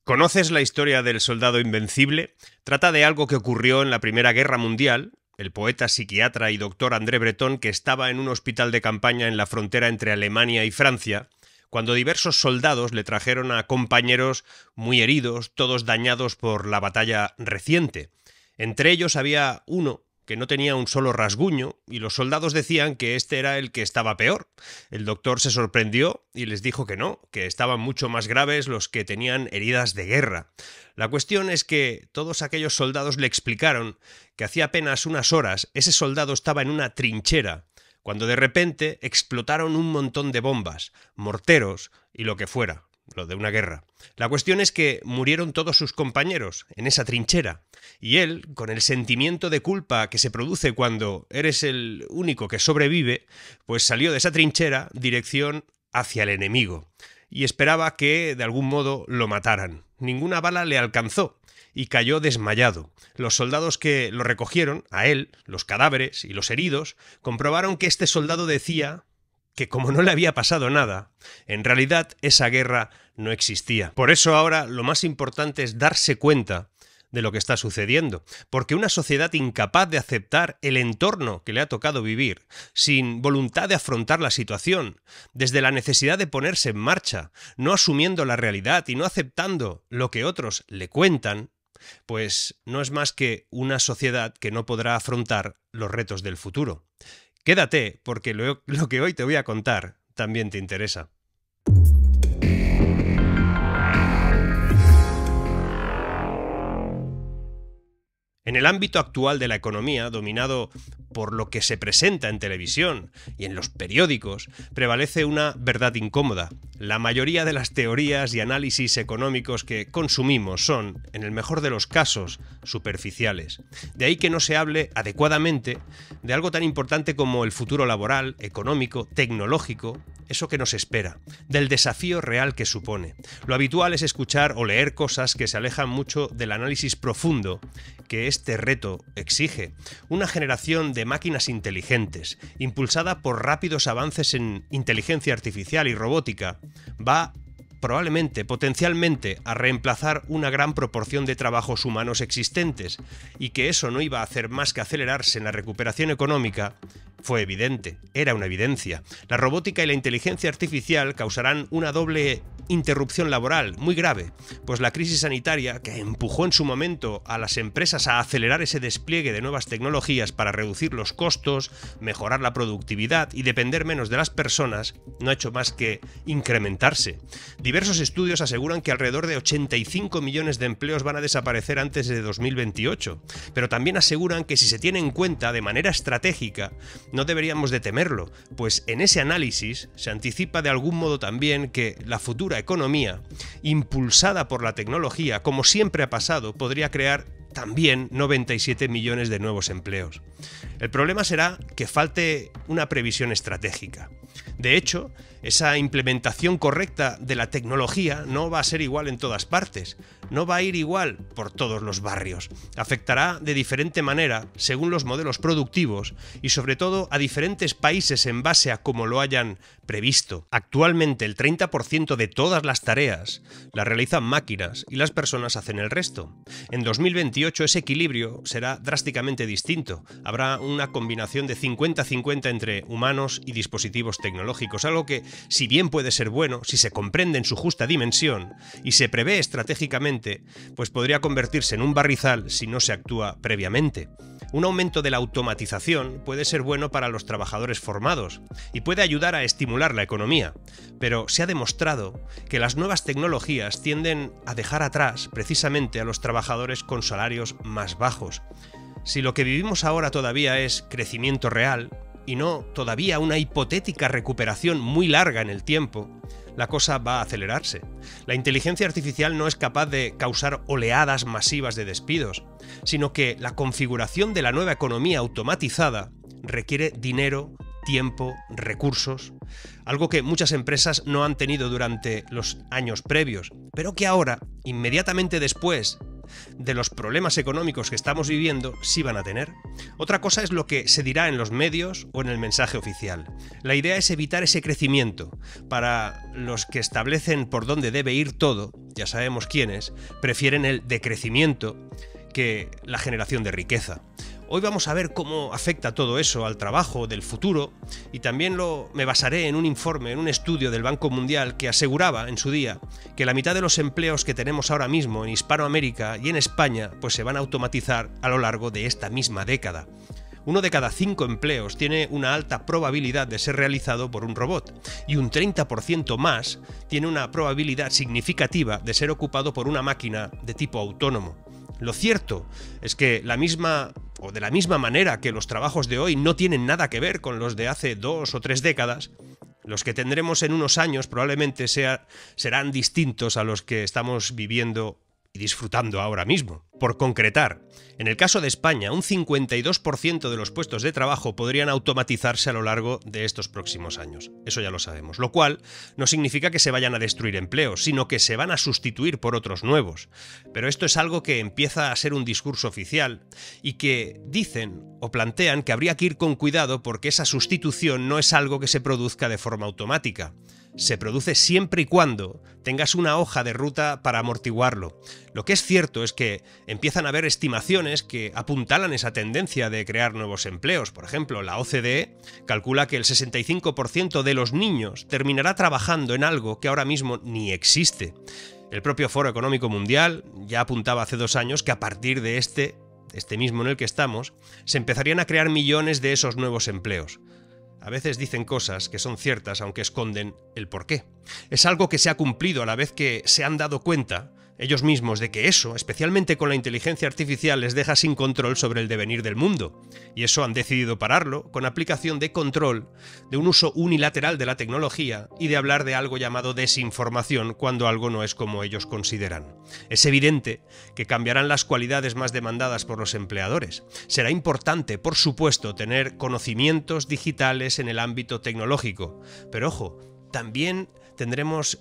¿Conoces la historia del soldado invencible? Trata de algo que ocurrió en la Primera Guerra Mundial. El poeta, psiquiatra y doctor André Breton, que estaba en un hospital de campaña en la frontera entre Alemania y Francia, cuando diversos soldados le trajeron a compañeros muy heridos, todos dañados por la batalla reciente. Entre ellos había uno que no tenía un solo rasguño, y los soldados decían que este era el que estaba peor. El doctor se sorprendió y les dijo que no, que estaban mucho más graves los que tenían heridas de guerra. La cuestión es que todos aquellos soldados le explicaron que hacía apenas unas horas ese soldado estaba en una trinchera, cuando de repente explotaron un montón de bombas, morteros y lo que fuera, lo de una guerra. La cuestión es que murieron todos sus compañeros en esa trinchera, y él, con el sentimiento de culpa que se produce cuando eres el único que sobrevive, pues salió de esa trinchera dirección hacia el enemigo, y esperaba que de algún modo lo mataran. Ninguna bala le alcanzó, y cayó desmayado. Los soldados que lo recogieron, a él, los cadáveres y los heridos, comprobaron que este soldado decía que como no le había pasado nada, en realidad esa guerra no existía. Por eso ahora lo más importante es darse cuenta de lo que está sucediendo, porque una sociedad incapaz de aceptar el entorno que le ha tocado vivir, sin voluntad de afrontar la situación, desde la necesidad de ponerse en marcha, no asumiendo la realidad y no aceptando lo que otros le cuentan, pues no es más que una sociedad que no podrá afrontar los retos del futuro. Quédate, porque lo que hoy te voy a contar también te interesa. En el ámbito actual de la economía, dominado por lo que se presenta en televisión y en los periódicos, prevalece una verdad incómoda. La mayoría de las teorías y análisis económicos que consumimos son, en el mejor de los casos, superficiales. De ahí que no se hable adecuadamente de algo tan importante como el futuro laboral, económico, tecnológico, eso que nos espera, del desafío real que supone. Lo habitual es escuchar o leer cosas que se alejan mucho del análisis profundo que este reto exige. Una generación de máquinas inteligentes, impulsada por rápidos avances en inteligencia artificial y robótica, va probablemente, potencialmente, a reemplazar una gran proporción de trabajos humanos existentes, y que eso no iba a hacer más que acelerarse en la recuperación económica, fue evidente, era una evidencia. La robótica y la inteligencia artificial causarán una doble interrupción laboral muy grave, pues la crisis sanitaria, que empujó en su momento a las empresas a acelerar ese despliegue de nuevas tecnologías para reducir los costos, mejorar la productividad y depender menos de las personas, no ha hecho más que incrementarse. Diversos estudios aseguran que alrededor de 85 millones de empleos van a desaparecer antes de 2028, pero también aseguran que si se tiene en cuenta de manera estratégica, no deberíamos de temerlo, pues en ese análisis se anticipa de algún modo también que la futura economía, impulsada por la tecnología, como siempre ha pasado, podría crear también 97 millones de nuevos empleos. El problema será que falte una previsión estratégica. De hecho, esa implementación correcta de la tecnología no va a ser igual en todas partes, no va a ir igual por todos los barrios. Afectará de diferente manera según los modelos productivos y sobre todo a diferentes países en base a cómo lo hayan previsto. Actualmente el 30% de todas las tareas las realizan máquinas y las personas hacen el resto. En 2028 ese equilibrio será drásticamente distinto. Habrá una combinación de 50-50 entre humanos y dispositivos tecnológicos, algo que, si bien puede ser bueno, si se comprende en su justa dimensión y se prevé estratégicamente, pues podría convertirse en un barrizal si no se actúa previamente. Un aumento de la automatización puede ser bueno para los trabajadores formados y puede ayudar a estimular la economía, pero se ha demostrado que las nuevas tecnologías tienden a dejar atrás precisamente a los trabajadores con salarios más bajos. Si lo que vivimos ahora todavía es crecimiento real, y no todavía una hipotética recuperación muy larga en el tiempo, la cosa va a acelerarse. La inteligencia artificial no es capaz de causar oleadas masivas de despidos, sino que la configuración de la nueva economía automatizada requiere dinero, tiempo, recursos, algo que muchas empresas no han tenido durante los años previos, pero que ahora, inmediatamente después de los problemas económicos que estamos viviendo, sí van a tener. Otra cosa es lo que se dirá en los medios o en el mensaje oficial. La idea es evitar ese crecimiento. Para los que establecen por dónde debe ir todo, ya sabemos quiénes, prefieren el decrecimiento que la generación de riqueza. Hoy vamos a ver cómo afecta todo eso al trabajo del futuro y también me basaré en un informe, en un estudio del Banco Mundial que aseguraba en su día que la mitad de los empleos que tenemos ahora mismo en Hispanoamérica y en España pues se van a automatizar a lo largo de esta misma década. 1 de cada 5 empleos tiene una alta probabilidad de ser realizado por un robot y un 30% más tiene una probabilidad significativa de ser ocupado por una máquina de tipo autónomo. Lo cierto es que de la misma manera que los trabajos de hoy no tienen nada que ver con los de hace 2 o 3 décadas, los que tendremos en unos años probablemente serán distintos a los que estamos viviendo y disfrutando ahora mismo. Por concretar, en el caso de España, un 52% de los puestos de trabajo podrían automatizarse a lo largo de estos próximos años. Eso ya lo sabemos. Lo cual no significa que se vayan a destruir empleos, sino que se van a sustituir por otros nuevos. Pero esto es algo que empieza a ser un discurso oficial y que dicen o plantean que habría que ir con cuidado porque esa sustitución no es algo que se produzca de forma automática. Se produce siempre y cuando tengas una hoja de ruta para amortiguarlo. Lo que es cierto es que empiezan a haber estimaciones que apuntalan esa tendencia de crear nuevos empleos. Por ejemplo, la OCDE calcula que el 65% de los niños terminará trabajando en algo que ahora mismo ni existe. El propio Foro Económico Mundial ya apuntaba hace 2 años que a partir de este mismo en el que estamos, se empezarían a crear millones de esos nuevos empleos. A veces dicen cosas que son ciertas aunque esconden el porqué. Es algo que se ha cumplido a la vez que se han dado cuenta ellos mismos de que eso, especialmente con la inteligencia artificial, les deja sin control sobre el devenir del mundo. Y eso han decidido pararlo con aplicación de control, de un uso unilateral de la tecnología y de hablar de algo llamado desinformación cuando algo no es como ellos consideran. Es evidente que cambiarán las cualidades más demandadas por los empleadores. Será importante, por supuesto, tener conocimientos digitales en el ámbito tecnológico. Pero ojo, también deberemos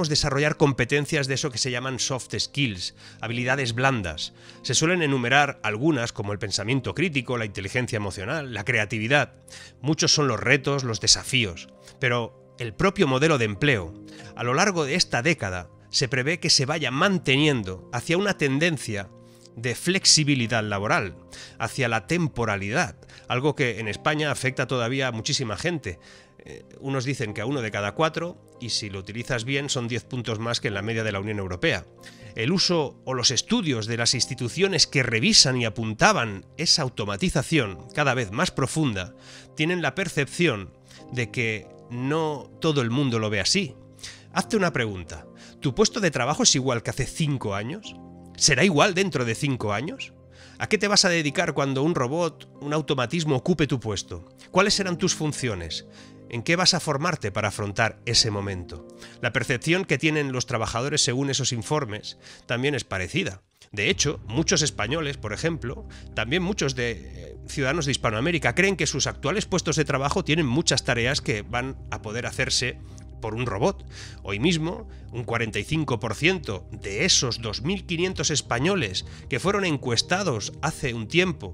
desarrollar competencias de eso que se llaman soft skills, habilidades blandas. Se suelen enumerar algunas como el pensamiento crítico, la inteligencia emocional, la creatividad. Muchos son los retos, los desafíos. Pero el propio modelo de empleo, a lo largo de esta década, se prevé que se vaya manteniendo hacia una tendencia de flexibilidad laboral, hacia la temporalidad, algo que en España afecta todavía a muchísima gente. Unos dicen que a 1 de cada 4, y si lo utilizas bien son 10 puntos más que en la media de la Unión Europea. El uso o los estudios de las instituciones que revisan y apuntaban esa automatización cada vez más profunda tienen la percepción de que no todo el mundo lo ve así. Hazte una pregunta. ¿Tu puesto de trabajo es igual que hace 5 años? ¿Será igual dentro de 5 años? ¿A qué te vas a dedicar cuando un robot, un automatismo ocupe tu puesto? ¿Cuáles serán tus funciones? ¿En qué vas a formarte para afrontar ese momento? La percepción que tienen los trabajadores según esos informes también es parecida. De hecho, muchos españoles, por ejemplo, también muchos ciudadanos de Hispanoamérica, creen que sus actuales puestos de trabajo tienen muchas tareas que van a poder hacerse por un robot. Hoy mismo, un 45% de esos 2.500 españoles que fueron encuestados hace un tiempo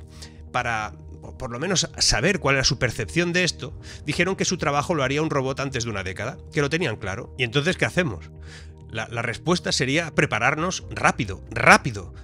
para por lo menos saber cuál era su percepción de esto, dijeron que su trabajo lo haría un robot antes de una década, que lo tenían claro. ¿Y entonces qué hacemos? La respuesta sería prepararnos rápido,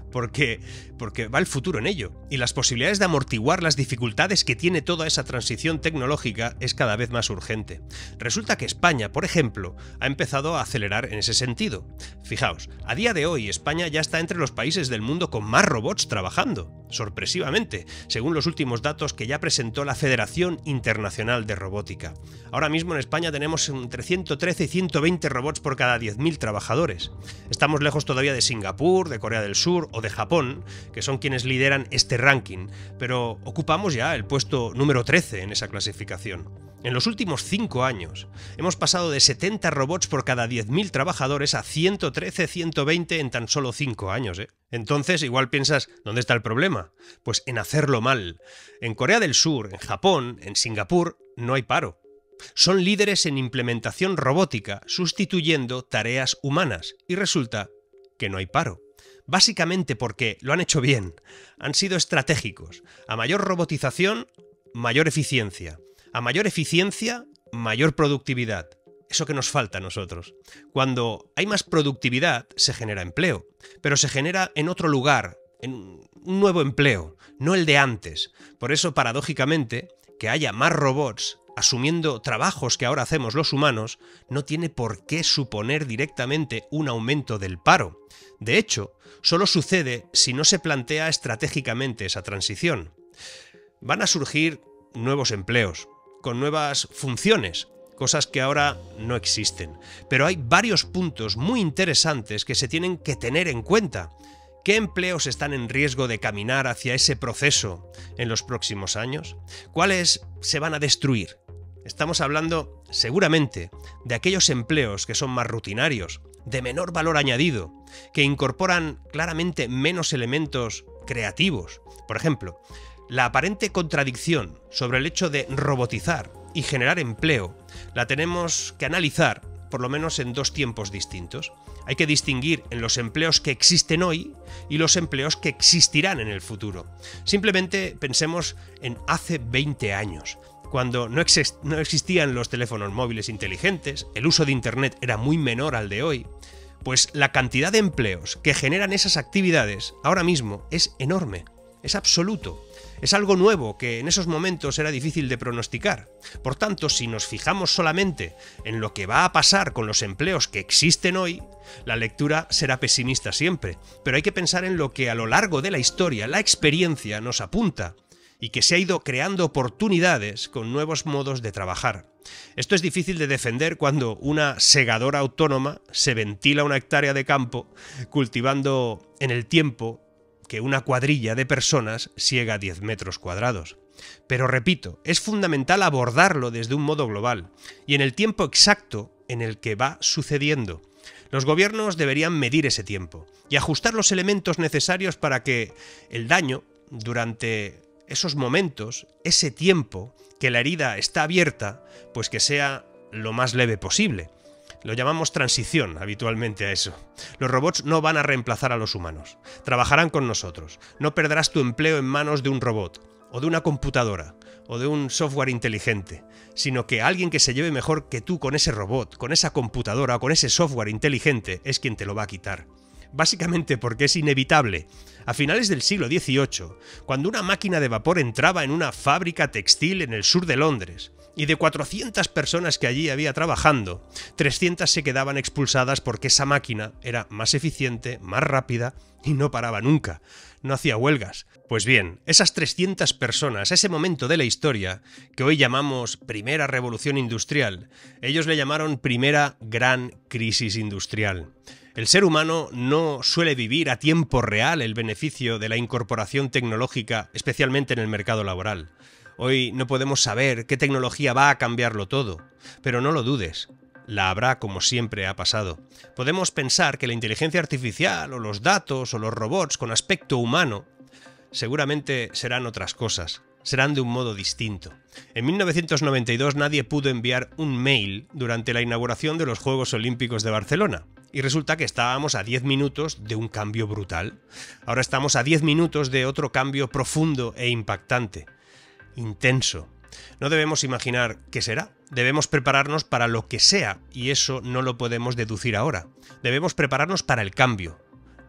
porque va el futuro en ello. Y las posibilidades de amortiguar las dificultades que tiene toda esa transición tecnológica es cada vez más urgente. Resulta que España, por ejemplo, ha empezado a acelerar en ese sentido. Fijaos, a día de hoy España ya está entre los países del mundo con más robots trabajando, sorpresivamente, según los últimos datos que ya presentó la Federación Internacional de Robótica. Ahora mismo en España tenemos entre 113 y 120 robots por cada 10.000 trabajadores. Estamos lejos todavía de Singapur, de Corea del Sur o de Japón, que son quienes lideran este ranking, pero ocupamos ya el puesto número 13 en esa clasificación. En los últimos 5 años hemos pasado de 70 robots por cada 10.000 trabajadores a 113, 120 en tan solo 5 años, ¿eh? Entonces igual piensas, ¿dónde está el problema? Pues en hacerlo mal. En Corea del Sur, en Japón, en Singapur, no hay paro. Son líderes en implementación robótica, sustituyendo tareas humanas, y resulta que no hay paro. Básicamente porque lo han hecho bien, han sido estratégicos. A mayor robotización, mayor eficiencia. A mayor eficiencia, mayor productividad. eso que nos falta a nosotros. Cuando hay más productividad, se genera empleo, pero se genera en otro lugar, en un nuevo empleo, no el de antes. Por eso, paradójicamente, que haya más robots asumiendo trabajos que ahora hacemos los humanos, no tiene por qué suponer directamente un aumento del paro. De hecho, solo sucede si no se plantea estratégicamente esa transición. Van a surgir nuevos empleos, con nuevas funciones, cosas que ahora no existen. Pero hay varios puntos muy interesantes que se tienen que tener en cuenta. ¿Qué empleos están en riesgo de caminar hacia ese proceso en los próximos años? ¿Cuáles se van a destruir? Estamos hablando, seguramente, de aquellos empleos que son más rutinarios, de menor valor añadido, que incorporan claramente menos elementos creativos. Por ejemplo, la aparente contradicción sobre el hecho de robotizar y generar empleo la tenemos que analizar, por lo menos en dos tiempos distintos. Hay que distinguir en los empleos que existen hoy y los empleos que existirán en el futuro. Simplemente pensemos en hace 20 años, cuando no existían los teléfonos móviles inteligentes, el uso de Internet era muy menor al de hoy, pues la cantidad de empleos que generan esas actividades ahora mismo es enorme, es absoluto. Es algo nuevo que en esos momentos era difícil de pronosticar. Por tanto, si nos fijamos solamente en lo que va a pasar con los empleos que existen hoy, la lectura será pesimista siempre. Pero hay que pensar en lo que a lo largo de la historia la experiencia nos apunta y que se ha ido creando oportunidades con nuevos modos de trabajar. Esto es difícil de defender cuando una segadora autónoma se ventila una hectárea de campo cultivando en el tiempo que una cuadrilla de personas siega 10 metros cuadrados. Pero repito, es fundamental abordarlo desde un modo global y en el tiempo exacto en el que va sucediendo. Los gobiernos deberían medir ese tiempo y ajustar los elementos necesarios para que el daño durante esos momentos, ese tiempo que la herida está abierta, pues que sea lo más leve posible. Lo llamamos transición habitualmente a eso. Los robots no van a reemplazar a los humanos. Trabajarán con nosotros. No perderás tu empleo en manos de un robot, o de una computadora, o de un software inteligente, sino que alguien que se lleve mejor que tú con ese robot, con esa computadora o con ese software inteligente es quien te lo va a quitar. Básicamente porque es inevitable. A finales del siglo XVIII, cuando una máquina de vapor entraba en una fábrica textil en el sur de Londres, y de 400 personas que allí había trabajando, 300 se quedaban expulsadas porque esa máquina era más eficiente, más rápida y no paraba nunca. No hacía huelgas. Pues bien, esas 300 personas, ese momento de la historia, que hoy llamamos Primera Revolución Industrial, ellos le llamaron Primera Gran Crisis Industrial. El ser humano no suele vivir a tiempo real el beneficio de la incorporación tecnológica, especialmente en el mercado laboral. Hoy no podemos saber qué tecnología va a cambiarlo todo, pero no lo dudes, la habrá como siempre ha pasado. Podemos pensar que la inteligencia artificial o los datos o los robots con aspecto humano seguramente serán otras cosas, serán de un modo distinto. En 1992 nadie pudo enviar un mail durante la inauguración de los Juegos Olímpicos de Barcelona. Y resulta que estábamos a 10 minutos de un cambio brutal. Ahora estamos a 10 minutos de otro cambio profundo e impactante. Intenso. No debemos imaginar qué será. Debemos prepararnos para lo que sea, y eso no lo podemos deducir ahora. Debemos prepararnos para el cambio,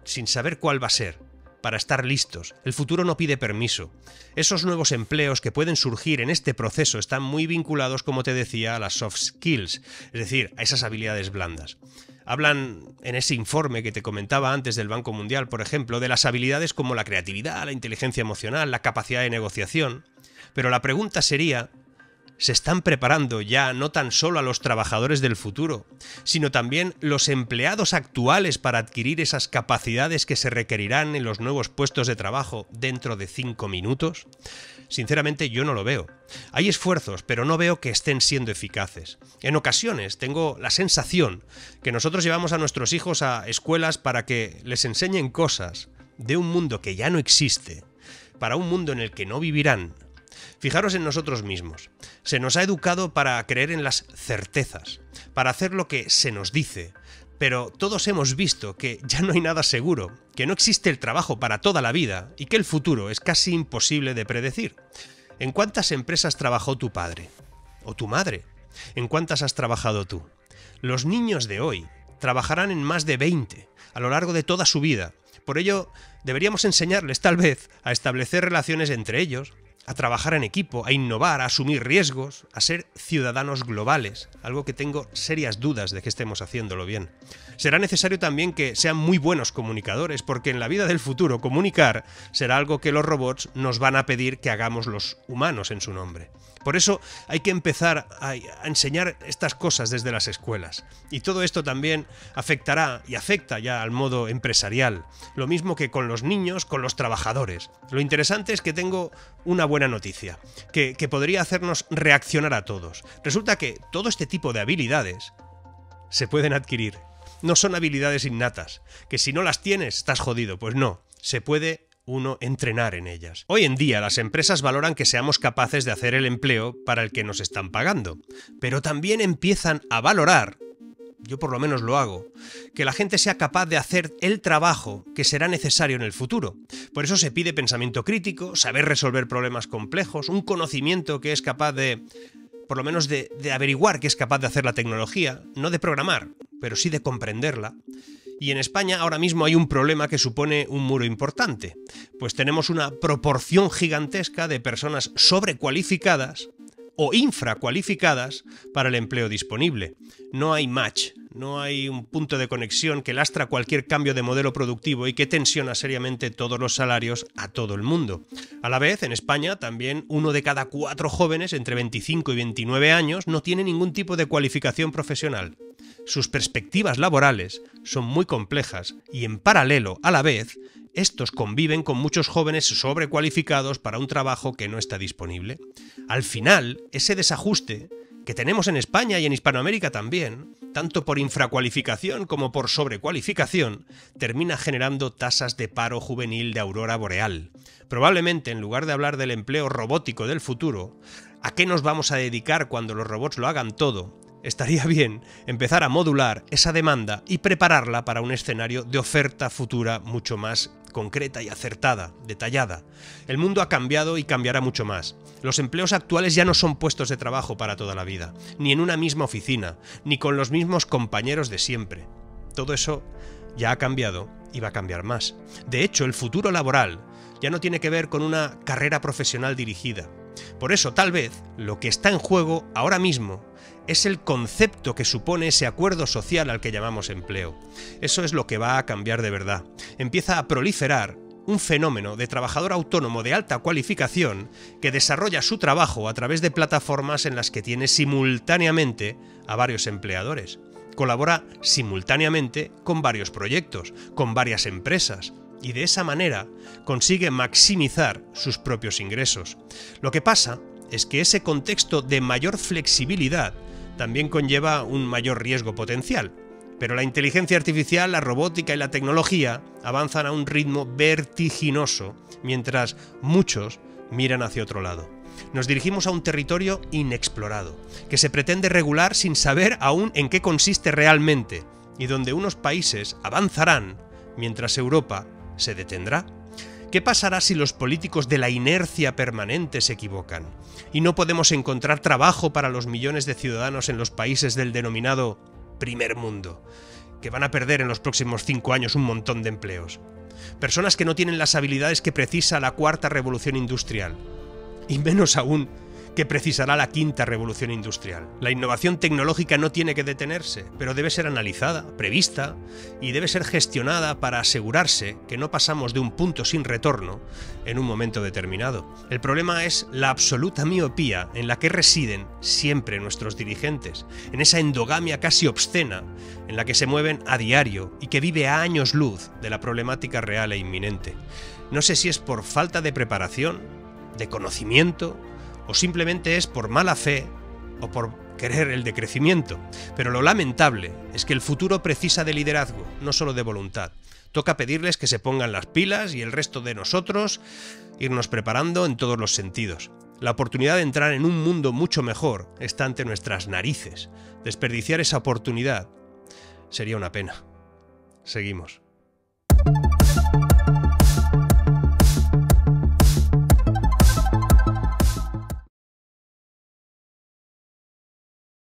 sin saber cuál va a ser, para estar listos. El futuro no pide permiso. Esos nuevos empleos que pueden surgir en este proceso están muy vinculados, como te decía, a las soft skills, es decir, a esas habilidades blandas. Hablan en ese informe que te comentaba antes del Banco Mundial, por ejemplo, de las habilidades como la creatividad, la inteligencia emocional, la capacidad de negociación. Pero la pregunta sería, ¿se están preparando ya no tan solo a los trabajadores del futuro, sino también los empleados actuales para adquirir esas capacidades que se requerirán en los nuevos puestos de trabajo dentro de 5 minutos? Sinceramente yo no lo veo. Hay esfuerzos, pero no veo que estén siendo eficaces. En ocasiones tengo la sensación que nosotros llevamos a nuestros hijos a escuelas para que les enseñen cosas de un mundo que ya no existe, para un mundo en el que no vivirán. Fijaros en nosotros mismos. Se nos ha educado para creer en las certezas, para hacer lo que se nos dice, pero todos hemos visto que ya no hay nada seguro, que no existe el trabajo para toda la vida y que el futuro es casi imposible de predecir. ¿En cuántas empresas trabajó tu padre? ¿O tu madre? ¿En cuántas has trabajado tú? Los niños de hoy trabajarán en más de 20 a lo largo de toda su vida. Por ello, deberíamos enseñarles, tal vez, a establecer relaciones entre ellos, a trabajar en equipo, a innovar, a asumir riesgos, a ser ciudadanos globales, algo que tengo serias dudas de que estemos haciéndolo bien. Será necesario también que sean muy buenos comunicadores, porque en la vida del futuro comunicar será algo que los robots nos van a pedir que hagamos los humanos en su nombre. Por eso hay que empezar a enseñar estas cosas desde las escuelas. Y todo esto también afectará y afecta ya al modo empresarial. Lo mismo que con los niños, con los trabajadores. Lo interesante es que tengo una buena noticia, que podría hacernos reaccionar a todos. Resulta que todo este tipo de habilidades se pueden adquirir. No son habilidades innatas, que si no las tienes estás jodido. Pues no, se puede uno entrenar en ellas. Hoy en día las empresas valoran que seamos capaces de hacer el empleo para el que nos están pagando, pero también empiezan a valorar, yo por lo menos lo hago, que la gente sea capaz de hacer el trabajo que será necesario en el futuro. Por eso se pide pensamiento crítico, saber resolver problemas complejos, un conocimiento que es capaz de, por lo menos de averiguar qué es capaz de hacer la tecnología, no de programar, pero sí de comprenderla. Y en España ahora mismo hay un problema que supone un muro importante, pues tenemos una proporción gigantesca de personas sobrecualificadas o infracualificadas para el empleo disponible. No hay match, no hay un punto de conexión que lastra cualquier cambio de modelo productivo y que tensiona seriamente todos los salarios a todo el mundo. A la vez, en España, también 1 de cada 4 jóvenes entre 25 y 29 años no tiene ningún tipo de cualificación profesional. Sus perspectivas laborales son muy complejas y, en paralelo, a la vez, estos conviven con muchos jóvenes sobrecualificados para un trabajo que no está disponible. Al final, ese desajuste que tenemos en España y en Hispanoamérica también, tanto por infracualificación como por sobrecualificación, termina generando tasas de paro juvenil de aurora boreal. Probablemente, en lugar de hablar del empleo robótico del futuro, ¿a qué nos vamos a dedicar cuando los robots lo hagan todo? Estaría bien empezar a modular esa demanda y prepararla para un escenario de oferta futura mucho más concreta y acertada, detallada. El mundo ha cambiado y cambiará mucho más. Los empleos actuales ya no son puestos de trabajo para toda la vida, ni en una misma oficina, ni con los mismos compañeros de siempre. Todo eso ya ha cambiado y va a cambiar más. De hecho, el futuro laboral ya no tiene que ver con una carrera profesional dirigida. Por eso, tal vez, lo que está en juego ahora mismo es el concepto que supone ese acuerdo social al que llamamos empleo. Eso es lo que va a cambiar de verdad. Empieza a proliferar un fenómeno de trabajador autónomo de alta cualificación que desarrolla su trabajo a través de plataformas en las que tiene simultáneamente a varios empleadores. Colabora simultáneamente con varios proyectos, con varias empresas, y de esa manera consigue maximizar sus propios ingresos. Lo que pasa es que ese contexto de mayor flexibilidad también conlleva un mayor riesgo potencial. Pero la inteligencia artificial, la robótica y la tecnología avanzan a un ritmo vertiginoso, mientras muchos miran hacia otro lado. Nos dirigimos a un territorio inexplorado, que se pretende regular sin saber aún en qué consiste realmente, y donde unos países avanzarán, mientras Europa se detendrá. ¿Qué pasará si los políticos de la inercia permanente se equivocan y no podemos encontrar trabajo para los millones de ciudadanos en los países del denominado primer mundo, que van a perder en los próximos 5 años un montón de empleos? Personas que no tienen las habilidades que precisa la cuarta revolución industrial, y menos aún que precisará la quinta revolución industrial. La innovación tecnológica no tiene que detenerse, pero debe ser analizada, prevista y debe ser gestionada para asegurarse que no pasamos de un punto sin retorno en un momento determinado. El problema es la absoluta miopía en la que residen siempre nuestros dirigentes, en esa endogamia casi obscena en la que se mueven a diario y que vive a años luz de la problemática real e inminente. No sé si es por falta de preparación, de conocimiento, o simplemente es por mala fe o por querer el decrecimiento. Pero lo lamentable es que el futuro precisa de liderazgo, no solo de voluntad. Toca pedirles que se pongan las pilas y el resto de nosotros irnos preparando en todos los sentidos. La oportunidad de entrar en un mundo mucho mejor está ante nuestras narices. Desperdiciar esa oportunidad sería una pena. Seguimos.